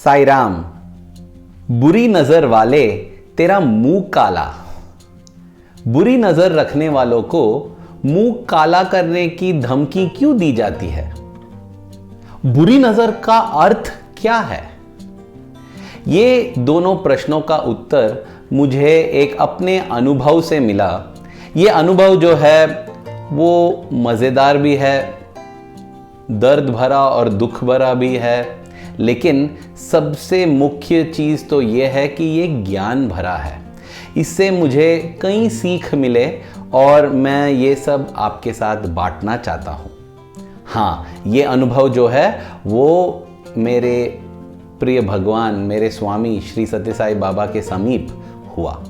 साई राम। बुरी नजर वाले तेरा मुंह काला। बुरी नजर रखने वालों को मुंह काला करने की धमकी क्यों दी जाती है? बुरी नजर का अर्थ क्या है? ये दोनों प्रश्नों का उत्तर मुझे एक अपने अनुभव से मिला। ये अनुभव जो है वो मजेदार भी है, दर्द भरा और दुख भरा भी है, लेकिन सबसे मुख्य चीज तो ये है कि ये ज्ञान भरा है। इससे मुझे कई सीख मिले और मैं ये सब आपके साथ बांटना चाहता हूँ। हाँ, ये अनुभव जो है वो मेरे प्रिय भगवान, मेरे स्वामी श्री सत्य साई बाबा के समीप हुआ।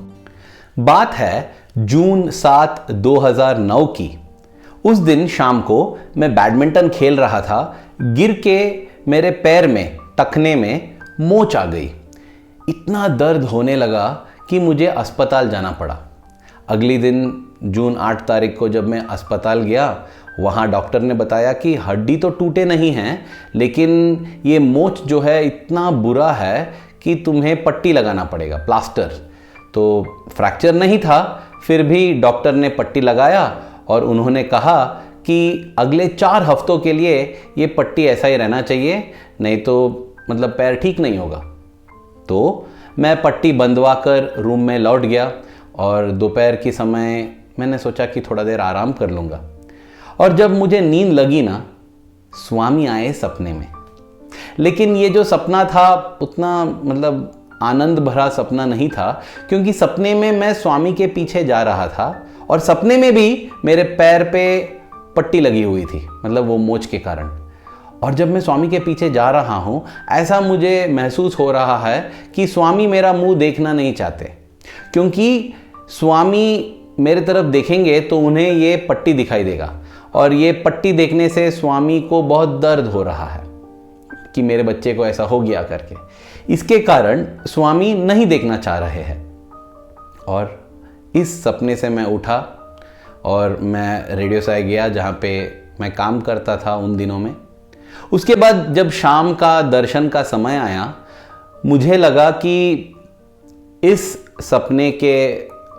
बात है जून 7, 2009 की। उस दिन शाम को मैं बैडमिंटन खेल रहा था। गिर के मेरे पैर में, टखने में मोच आ गई। इतना दर्द होने लगा कि मुझे अस्पताल जाना पड़ा। अगली दिन जून 8 तारीख को जब मैं अस्पताल गया, वहाँ डॉक्टर ने बताया कि हड्डी तो टूटे नहीं हैं, लेकिन ये मोच जो है इतना बुरा है कि तुम्हें पट्टी लगाना पड़ेगा, प्लास्टर। तो फ्रैक्चर नहीं था, फिर भी डॉक्टर ने पट्टी लगाया और उन्होंने कहा कि अगले 4 हफ्तों के लिए ये पट्टी ऐसा ही रहना चाहिए, नहीं तो मतलब पैर ठीक नहीं होगा। तो मैं पट्टी बंधवा कर रूम में लौट गया और दोपहर के समय मैंने सोचा कि थोड़ा देर आराम कर लूँगा। और जब मुझे नींद लगी ना, स्वामी आए सपने में। लेकिन ये जो सपना था उतना मतलब आनंद भरा सपना नहीं था, क्योंकि सपने में मैं स्वामी के पीछे जा रहा था और सपने में भी मेरे पैर पे पट्टी लगी हुई थी, मतलब वो मोच के कारण। और जब मैं स्वामी के पीछे जा रहा हूँ, ऐसा मुझे महसूस हो रहा है कि स्वामी मेरा मुंह देखना नहीं चाहते, क्योंकि स्वामी मेरे तरफ देखेंगे तो उन्हें ये पट्टी दिखाई देगा और ये पट्टी देखने से स्वामी को बहुत दर्द हो रहा है कि मेरे बच्चे को ऐसा हो गया करके। इसके कारण स्वामी नहीं देखना चाह रहे हैं। और इस सपने से मैं उठा और मैं रेडियो साई गया, जहाँ पे मैं काम करता था उन दिनों में। उसके बाद जब शाम का दर्शन का समय आया, मुझे लगा कि इस सपने के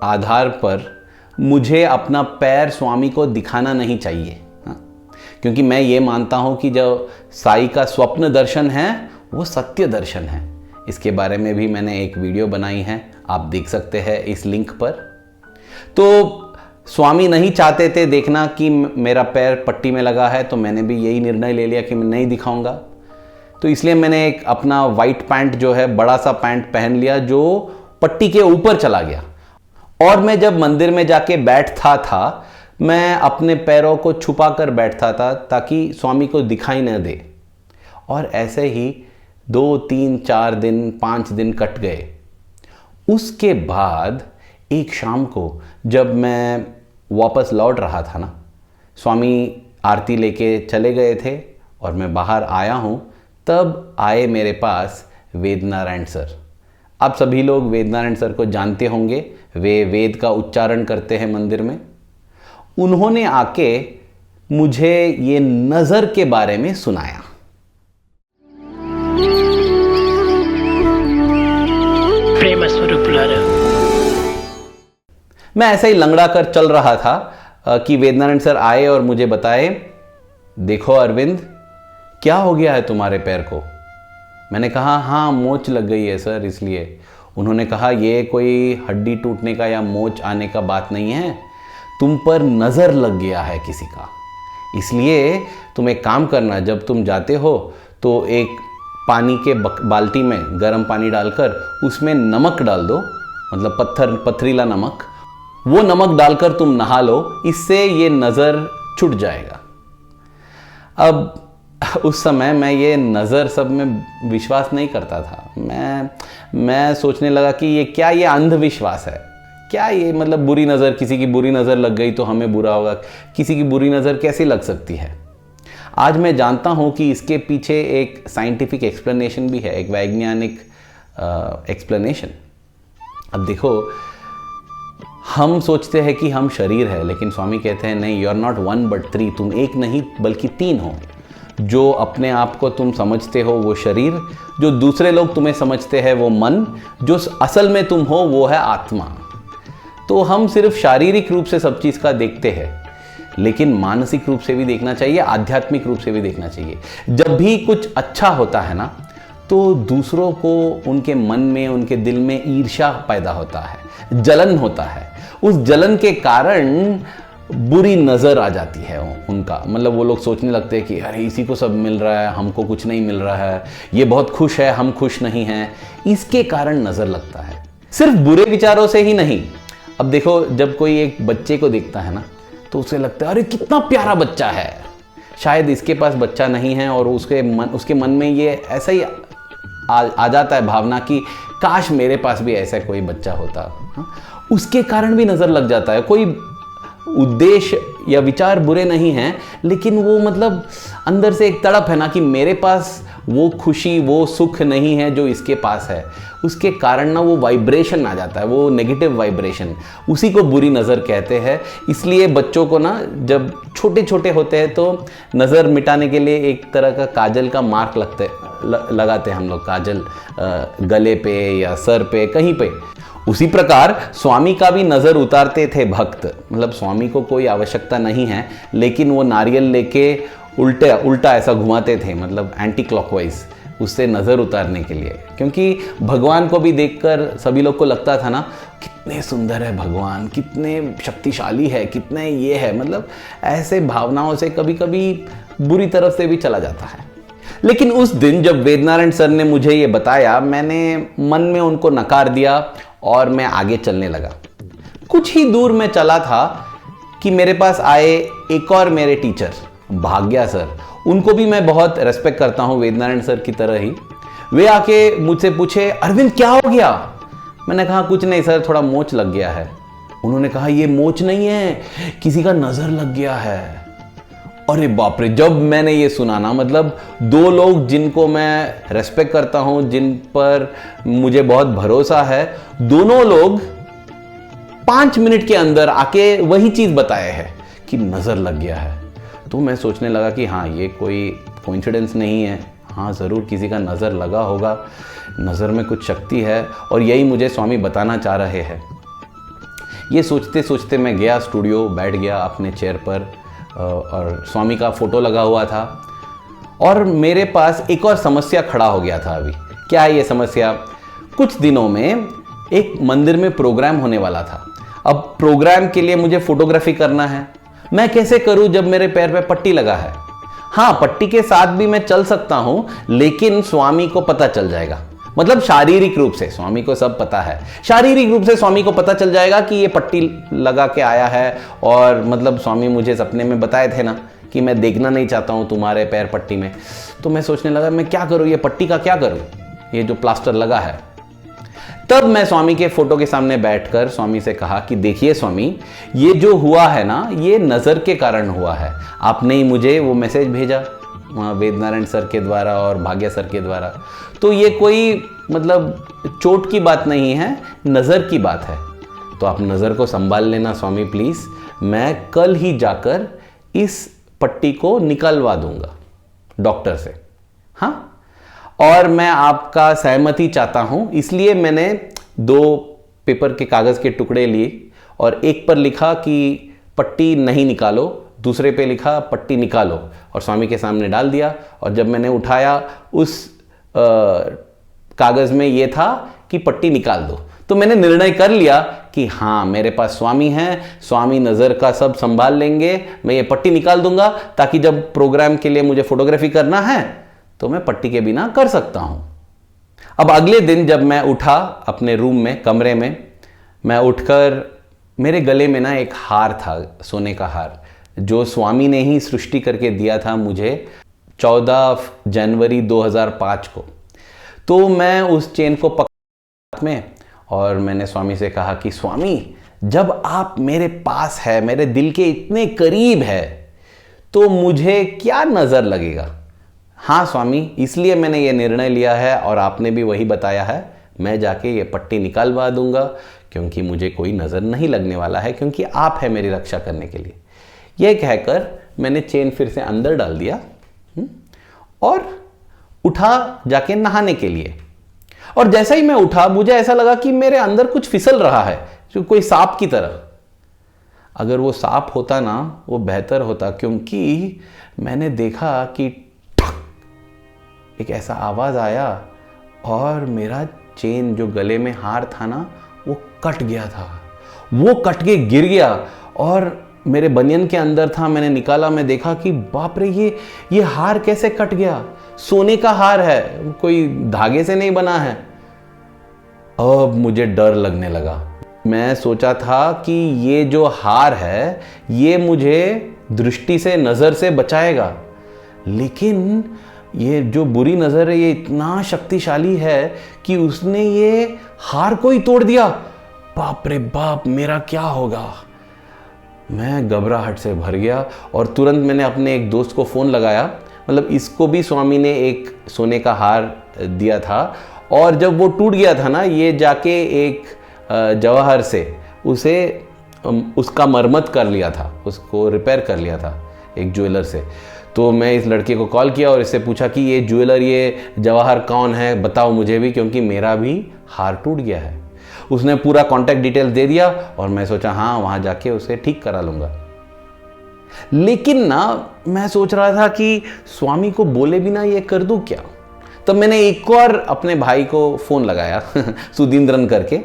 आधार पर मुझे अपना पैर स्वामी को दिखाना नहीं चाहिए। क्योंकि मैं ये मानता हूँ कि जो साई का स्वप्न दर्शन है वो सत्य दर्शन है। इसके बारे में भी मैंने एक वीडियो बनाई है, आप देख सकते हैं इस लिंक पर। तो स्वामी नहीं चाहते थे देखना कि मेरा पैर पट्टी में लगा है, तो मैंने भी यही निर्णय ले लिया कि मैं नहीं दिखाऊंगा। तो इसलिए मैंने एक अपना वाइट पैंट जो है, बड़ा सा पैंट पहन लिया जो पट्टी के ऊपर चला गया। और मैं जब मंदिर में जाके बैठता था, मैं अपने पैरों को छुपा कर बैठता था ताकि स्वामी को दिखाई न दे। और ऐसे ही 2, 3, 4 दिन, 5 दिन कट गए। उसके बाद एक शाम को जब मैं वापस लौट रहा था ना, स्वामी आरती लेके चले गए थे और मैं बाहर आया हूँ, तब आए मेरे पास वेद नारायण सर। आप सभी लोग वेद नारायण सर को जानते होंगे, वे वेद का उच्चारण करते हैं मंदिर में। उन्होंने आके मुझे ये नजर के बारे में सुनाया। प्रेम स्वरूप लारा। मैं ऐसे ही लंगड़ा कर चल रहा था कि वेद नारायण सर आए और मुझे बताए, देखो अरविंद, क्या हो गया है तुम्हारे पैर को? मैंने कहा हाँ, मोच लग गई है सर, इसलिए। उन्होंने कहा ये कोई हड्डी टूटने का या मोच आने का बात नहीं है, तुम पर नज़र लग गया है किसी का। इसलिए तुम एक काम करना, जब तुम जाते हो तो एक पानी के बाल्टी में गर्म पानी डालकर उसमें नमक डाल दो, मतलब पथरीला नमक। वो नमक डालकर तुम नहा लो, इससे ये नज़र छूट जाएगा। अब उस समय मैं ये नज़र सब में विश्वास नहीं करता था। मैं सोचने लगा कि ये अंधविश्वास है क्या? ये मतलब बुरी नज़र, किसी की बुरी नज़र लग गई तो हमें बुरा होगा। किसी की बुरी नज़र कैसे लग सकती है? आज मैं जानता हूँ कि इसके पीछे एक साइंटिफिक एक्सप्लेनेशन भी है, एक वैज्ञानिक एक्सप्लेनेशन। अब देखो, हम सोचते हैं कि हम शरीर है, लेकिन स्वामी कहते हैं नहीं, यू आर नॉट 1 but 3, तुम एक नहीं बल्कि 3 हो। जो अपने आप को तुम समझते हो वो शरीर, जो दूसरे लोग तुम्हें समझते हैं वो मन, जो असल में तुम हो वो है आत्मा। तो हम सिर्फ शारीरिक रूप से सब चीज़ का देखते हैं, लेकिन मानसिक रूप से भी देखना चाहिए, आध्यात्मिक रूप से भी देखना चाहिए। जब भी कुछ अच्छा होता है ना, तो दूसरों को उनके मन में, उनके दिल में ईर्ष्या पैदा होता है, जलन होता है। उस जलन के कारण बुरी नज़र आ जाती है उनका, मतलब वो लोग सोचने लगते हैं कि अरे इसी को सब मिल रहा है, हमको कुछ नहीं मिल रहा है, ये बहुत खुश है, हम खुश नहीं हैं। इसके कारण नज़र लगता है, सिर्फ बुरे विचारों से ही नहीं। अब देखो, जब कोई एक बच्चे को देखता है ना, तो उसे लगता है अरे कितना प्यारा बच्चा है। शायद इसके पास बच्चा नहीं है और उसके मन में ये ऐसा ही आ जाता है भावना कि काश मेरे पास भी ऐसा कोई बच्चा होता। उसके कारण भी नज़र लग जाता है। कोई उद्देश्य या विचार बुरे नहीं हैं, लेकिन वो मतलब अंदर से एक तड़प है ना कि मेरे पास वो खुशी, वो सुख नहीं है जो इसके पास है। उसके कारण ना वो वाइब्रेशन आ जाता है, वो नेगेटिव वाइब्रेशन, उसी को बुरी नज़र कहते हैं। इसलिए बच्चों को ना जब छोटे छोटे होते हैं तो नज़र मिटाने के लिए एक तरह का काजल का मार्क लगाते हैं हम लोग, काजल गले पे या सर पे, कहीं पे। उसी प्रकार स्वामी का भी नज़र उतारते थे भक्त। मतलब स्वामी को कोई आवश्यकता नहीं है, लेकिन वो नारियल लेके उल्टा ऐसा घुमाते थे, मतलब एंटी क्लॉकवाइज, उससे नज़र उतारने के लिए। क्योंकि भगवान को भी देखकर सभी लोग को लगता था ना, कितने सुंदर है भगवान, कितने शक्तिशाली है, कितने ये है, मतलब ऐसे भावनाओं से कभी कभी बुरी तरफ से भी चला जाता है। लेकिन उस दिन जब वेदनारायण सर ने मुझे ये बताया, मैंने मन में उनको नकार दिया और मैं आगे चलने लगा। कुछ ही दूर में चला था कि मेरे पास आए एक और मेरे टीचर, भाग्या सर। उनको भी मैं बहुत रेस्पेक्ट करता हूँ, वेदनारायण सर की तरह ही। वे आके मुझसे पूछे, अरविंद क्या हो गया? मैंने कहा कुछ नहीं सर, थोड़ा मोच लग गया है। उन्होंने कहा ये मोच नहीं है, किसी का नज़र लग गया है। अरे बाप रे! जब मैंने ये सुना ना, मतलब दो लोग जिनको मैं रेस्पेक्ट करता हूँ, जिन पर मुझे बहुत भरोसा है, दोनों लोग 5 मिनट के अंदर आके वही चीज़ बताए हैं कि नज़र लग गया है। तो मैं सोचने लगा कि हाँ, ये कोई कोइंसिडेंस नहीं है, हाँ ज़रूर किसी का नज़र लगा होगा, नज़र में कुछ शक्ति है और यही मुझे स्वामी बताना चाह रहे हैं। ये सोचते सोचते मैं गया स्टूडियो, बैठ गया अपने चेयर पर और स्वामी का फ़ोटो लगा हुआ था। और मेरे पास एक और समस्या खड़ा हो गया था। अभी क्या है ये समस्या? कुछ दिनों में एक मंदिर में प्रोग्राम होने वाला था। अब प्रोग्राम के लिए मुझे फोटोग्राफी करना है। मैं कैसे करूं जब मेरे पैर पे पट्टी लगा है? हाँ, पट्टी के साथ भी मैं चल सकता हूं, लेकिन स्वामी को पता चल जाएगा। मतलब शारीरिक रूप से स्वामी को सब पता है, शारीरिक रूप से स्वामी को पता चल जाएगा कि ये पट्टी लगा के आया है। और मतलब स्वामी मुझे सपने में बताए थे ना कि मैं देखना नहीं चाहता हूँ तुम्हारे पैर पट्टी में। तो मैं सोचने लगा मैं क्या करूँ, ये पट्टी का क्या करूँ, ये जो प्लास्टर लगा है। तब मैं स्वामी के फोटो के सामने बैठकर स्वामी से कहा कि देखिए स्वामी, ये जो हुआ है ना, ये नज़र के कारण हुआ है। आपने ही मुझे वो मैसेज भेजा वेदनारायण सर के द्वारा और भाग्या सर के द्वारा। तो ये कोई मतलब चोट की बात नहीं है, नज़र की बात है। तो आप नज़र को संभाल लेना स्वामी प्लीज़। मैं कल ही जाकर इस पट्टी को निकलवा दूंगा डॉक्टर से। हाँ, और मैं आपका सहमति चाहता हूँ, इसलिए मैंने 2 पेपर के कागज़ के टुकड़े लिए और एक पर लिखा कि पट्टी नहीं निकालो, दूसरे पे लिखा पट्टी निकालो, और स्वामी के सामने डाल दिया। और जब मैंने उठाया, उस कागज़ में ये था कि पट्टी निकाल दो। तो मैंने निर्णय कर लिया कि हाँ, मेरे पास स्वामी हैं, स्वामी नज़र का सब संभाल लेंगे, मैं ये पट्टी निकाल दूंगा, ताकि जब प्रोग्राम के लिए मुझे फोटोग्राफी करना है तो मैं पट्टी के बिना कर सकता हूँ। अब अगले दिन जब मैं उठा अपने रूम में, कमरे में, मैं उठकर मेरे गले में ना एक हार था, सोने का हार, जो स्वामी ने ही सृष्टि करके दिया था मुझे 14 जनवरी 2005 को। तो मैं उस चेन को पकड़ में और मैंने स्वामी से कहा कि स्वामी, जब आप मेरे पास है, मेरे दिल के इतने करीब है, तो मुझे क्या नज़र लगेगा? हाँ स्वामी, इसलिए मैंने ये निर्णय लिया है और आपने भी वही बताया है, मैं जाके ये पट्टी निकालवा दूंगा, क्योंकि मुझे कोई नज़र नहीं लगने वाला है, क्योंकि आप है मेरी रक्षा करने के लिए। यह कहकर मैंने चेन फिर से अंदर डाल दिया और उठा जाके नहाने के लिए। और जैसा ही मैं उठा मुझे ऐसा लगा कि मेरे अंदर कुछ फिसल रहा है, जो कोई सांप की तरह। अगर वो सांप होता ना वो बेहतर होता, क्योंकि मैंने देखा कि ठक एक ऐसा आवाज आया और मेरा चेन जो गले में हार था ना वो कट गया था। वो कट के गिर गया और मेरे बनियन के अंदर था। मैंने निकाला, मैं देखा कि बाप रे ये हार कैसे कट गया। सोने का हार है, कोई धागे से नहीं बना है। अब मुझे डर लगने लगा। मैं सोचा था कि ये जो हार है ये मुझे दृष्टि से, नजर से बचाएगा, लेकिन ये जो बुरी नजर है ये इतना शक्तिशाली है कि उसने ये हार को ही तोड़ दिया। बाप रे बाप, मेरा क्या होगा। मैं घबराहट से भर गया और तुरंत मैंने अपने एक दोस्त को फ़ोन लगाया। मतलब इसको भी स्वामी ने एक सोने का हार दिया था और जब वो टूट गया था ना, ये जाके एक जवाहर से उसका मरम्मत कर लिया था, उसको रिपेयर कर लिया था एक ज्वेलर से। तो मैं इस लड़के को कॉल किया और इससे पूछा कि ये ज्वेलर, ये जवाहर कौन है, बताओ मुझे भी, क्योंकि मेरा भी हार टूट गया है। उसने पूरा कॉन्टैक्ट डिटेल्स दे दिया और मैं सोचा हाँ वहाँ जाके उसे ठीक करा लूँगा। लेकिन ना मैं सोच रहा था कि स्वामी को बोले बिना ये कर दूँ क्या। तब मैंने एक और अपने भाई को फ़ोन लगाया सुधींद्रन करके।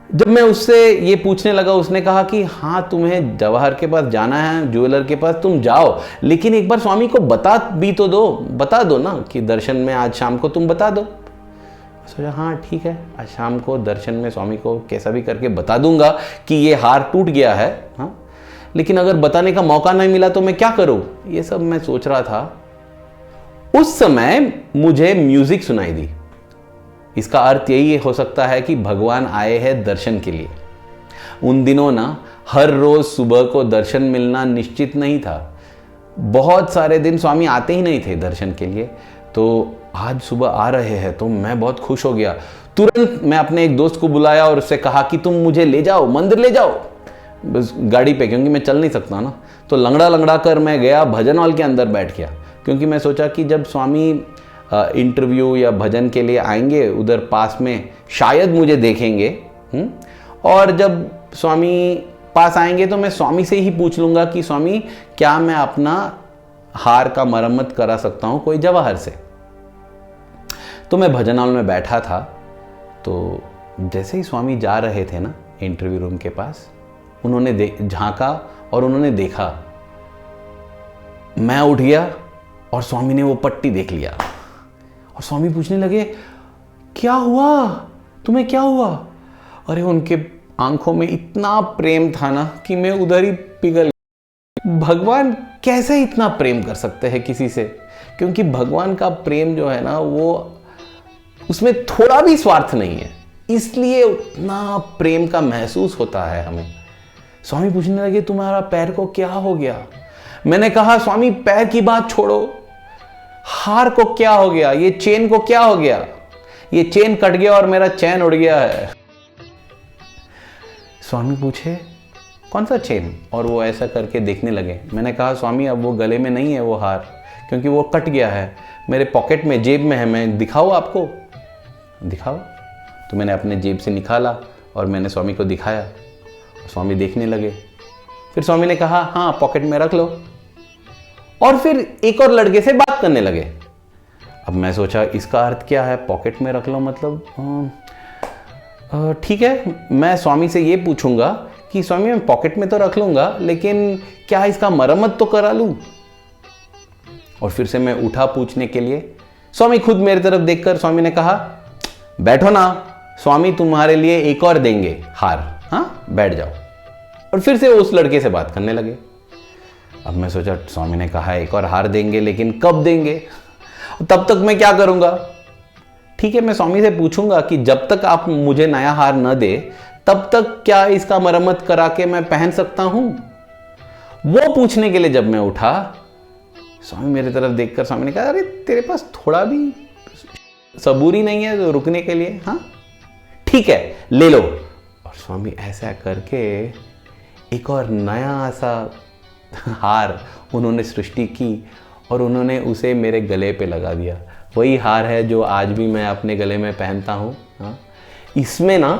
जब मैं उससे ये पूछने लगा, उसने कहा कि हाँ तुम्हें जवाहर के पास जाना है, ज्वेलर के पास तुम जाओ, लेकिन एक बार स्वामी को बता भी तो दो, बता दो ना कि दर्शन में आज शाम को तुम बता दो। सोचा हाँ ठीक है, आज शाम को दर्शन में स्वामी को कैसा भी करके बता दूंगा कि ये हार टूट गया है। हाँ, लेकिन अगर बताने का मौका नहीं मिला तो मैं क्या करूं, ये सब मैं सोच रहा था। उस समय मुझे म्यूजिक सुनाई दी। इसका अर्थ यही हो सकता है कि भगवान आए हैं दर्शन के लिए। उन दिनों ना हर रोज सुबह को दर्शन मिलना निश्चित नहीं था। बहुत सारे दिन स्वामी आते ही नहीं थे दर्शन के लिए, तो आज सुबह आ रहे हैं तो मैं बहुत खुश हो गया। तुरंत मैं अपने एक दोस्त को बुलाया और उससे कहा कि तुम मुझे ले जाओ, मंदिर ले जाओ बस गाड़ी पे, क्योंकि मैं चल नहीं सकता ना। तो लंगड़ा लंगड़ा कर मैं गया, भजन हॉल के अंदर बैठ गया, क्योंकि मैं सोचा कि जब स्वामी इंटरव्यू या भजन के लिए आएंगे उधर पास में, शायद मुझे देखेंगे। और जब स्वामी पास आएंगे तो मैं स्वामी से ही पूछ लूँगा कि स्वामी क्या मैं अपना हार का मरम्मत करा सकता हूँ कोई जवाहर से। तो मैं भजन हॉल में बैठा था, तो जैसे ही स्वामी जा रहे थे ना इंटरव्यू रूम के पास, उन्होंने झांका और उन्होंने देखा। मैं उठ गया और स्वामी ने वो पट्टी देख लिया और स्वामी पूछने लगे क्या हुआ, तुम्हें क्या हुआ। अरे उनके आंखों में इतना प्रेम था ना कि मैं उधर ही पिघल। भगवान कैसे इतना प्रेम कर सकते हैं किसी से, क्योंकि भगवान का प्रेम जो है ना वो उसमें थोड़ा भी स्वार्थ नहीं है, इसलिए उतना प्रेम का महसूस होता है हमें। स्वामी पूछने लगे तुम्हारा पैर को क्या हो गया। मैंने कहा स्वामी पैर की बात छोड़ो, हार को क्या हो गया, ये चेन को क्या हो गया। ये चेन कट गया और मेरा चैन उड़ गया है। स्वामी पूछे कौन सा चेन, और वो ऐसा करके देखने लगे। मैंने कहा स्वामी अब वो गले में नहीं है वो हार, क्योंकि वो कट गया है, मेरे पॉकेट में, जेब में है, मैं दिखाऊं आपको। दिखाओ। तो मैंने अपने जेब से निकाला और मैंने स्वामी को दिखाया। स्वामी देखने लगे। फिर स्वामी ने कहा हाँ पॉकेट में रख लो, और फिर एक और लड़के से बात करने लगे। अब मैं सोचा इसका अर्थ क्या है, पॉकेट में रख लो मतलब ठीक है, मैं स्वामी से ये पूछूंगा कि स्वामी मैं पॉकेट में तो रख लूंगा, लेकिन क्या इसका मरम्मत तो करा लूं। और फिर से मैं उठा पूछने के लिए। स्वामी खुद मेरी तरफ देखकर स्वामी ने कहा बैठो ना, स्वामी तुम्हारे लिए एक और देंगे हार, हाँ बैठ जाओ। और फिर से उस लड़के से बात करने लगे। अब मैं सोचा स्वामी ने कहा एक और हार देंगे, लेकिन कब देंगे, तब तक मैं क्या करूंगा। ठीक है, मैं स्वामी से पूछूंगा कि जब तक आप मुझे नया हार न दे तब तक क्या इसका मरम्मत करा के मैं पहन सकता हूं। वो पूछने के लिए जब मैं उठा, स्वामी मेरी तरफ देखकर स्वामी ने कहा अरे तेरे पास थोड़ा भी सबूरी नहीं है तो रुकने के लिए, हाँ ठीक है ले लो। और स्वामी ऐसा करके एक और नया सा हार उन्होंने सृष्टि की और उन्होंने उसे मेरे गले पे लगा दिया। वही हार है जो आज भी मैं अपने गले में पहनता हूँ। हाँ, इसमें ना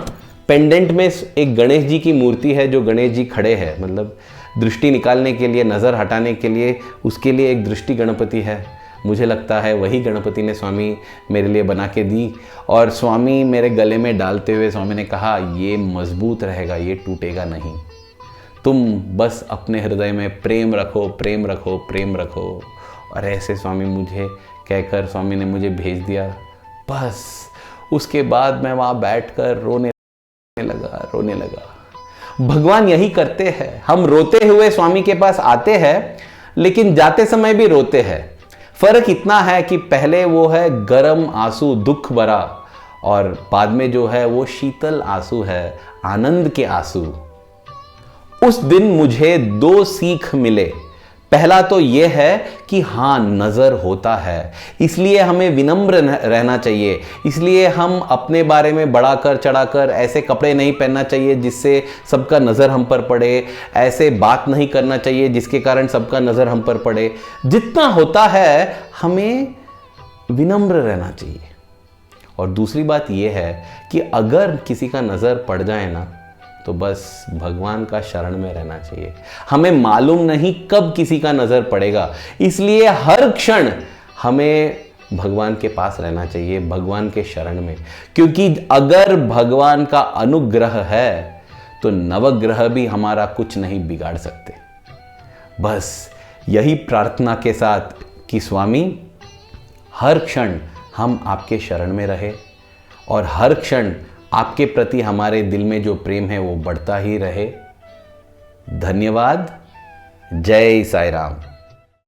पेंडेंट में एक गणेश जी की मूर्ति है, जो गणेश जी खड़े हैं, मतलब दृष्टि निकालने के लिए, नज़र हटाने के लिए, उसके लिए एक दृष्टि गणपति है। मुझे लगता है वही गणपति ने स्वामी मेरे लिए बना के दी, और स्वामी मेरे गले में डालते हुए स्वामी ने कहा, ये मजबूत रहेगा, ये टूटेगा नहीं, तुम बस अपने हृदय में प्रेम रखो, प्रेम रखो, प्रेम रखो। और ऐसे स्वामी मुझे कहकर स्वामी ने मुझे भेज दिया। बस उसके बाद मैं वहाँ बैठकर रोने लगा। भगवान यही करते हैं, हम रोते हुए स्वामी के पास आते हैं, लेकिन जाते समय भी रोते हैं। फर्क इतना है कि पहले वो है गरम आंसू, दुख भरा, और बाद में जो है वो शीतल आंसू है, आनंद के आंसू। उस दिन मुझे 2 सीख मिले। पहला तो यह है कि हाँ, नज़र होता है, इसलिए हमें विनम्र रहना चाहिए, इसलिए हम अपने बारे में बढ़ाकर चढ़ाकर ऐसे कपड़े नहीं पहनना चाहिए जिससे सबका नज़र हम पर पड़े, ऐसे बात नहीं करना चाहिए जिसके कारण सबका नज़र हम पर पड़े। जितना होता है हमें विनम्र रहना चाहिए। और दूसरी बात यह है कि अगर किसी का नज़र पड़ जाए ना, तो बस भगवान का शरण में रहना चाहिए। हमें मालूम नहीं कब किसी का नज़र पड़ेगा, इसलिए हर क्षण हमें भगवान के पास रहना चाहिए, भगवान के शरण में। क्योंकि अगर भगवान का अनुग्रह है तो नवग्रह भी हमारा कुछ नहीं बिगाड़ सकते। बस यही प्रार्थना के साथ कि स्वामी, हर क्षण हम आपके शरण में रहे, और हर क्षण आपके प्रति हमारे दिल में जो प्रेम है वो बढ़ता ही रहे। धन्यवाद। जय साईं राम।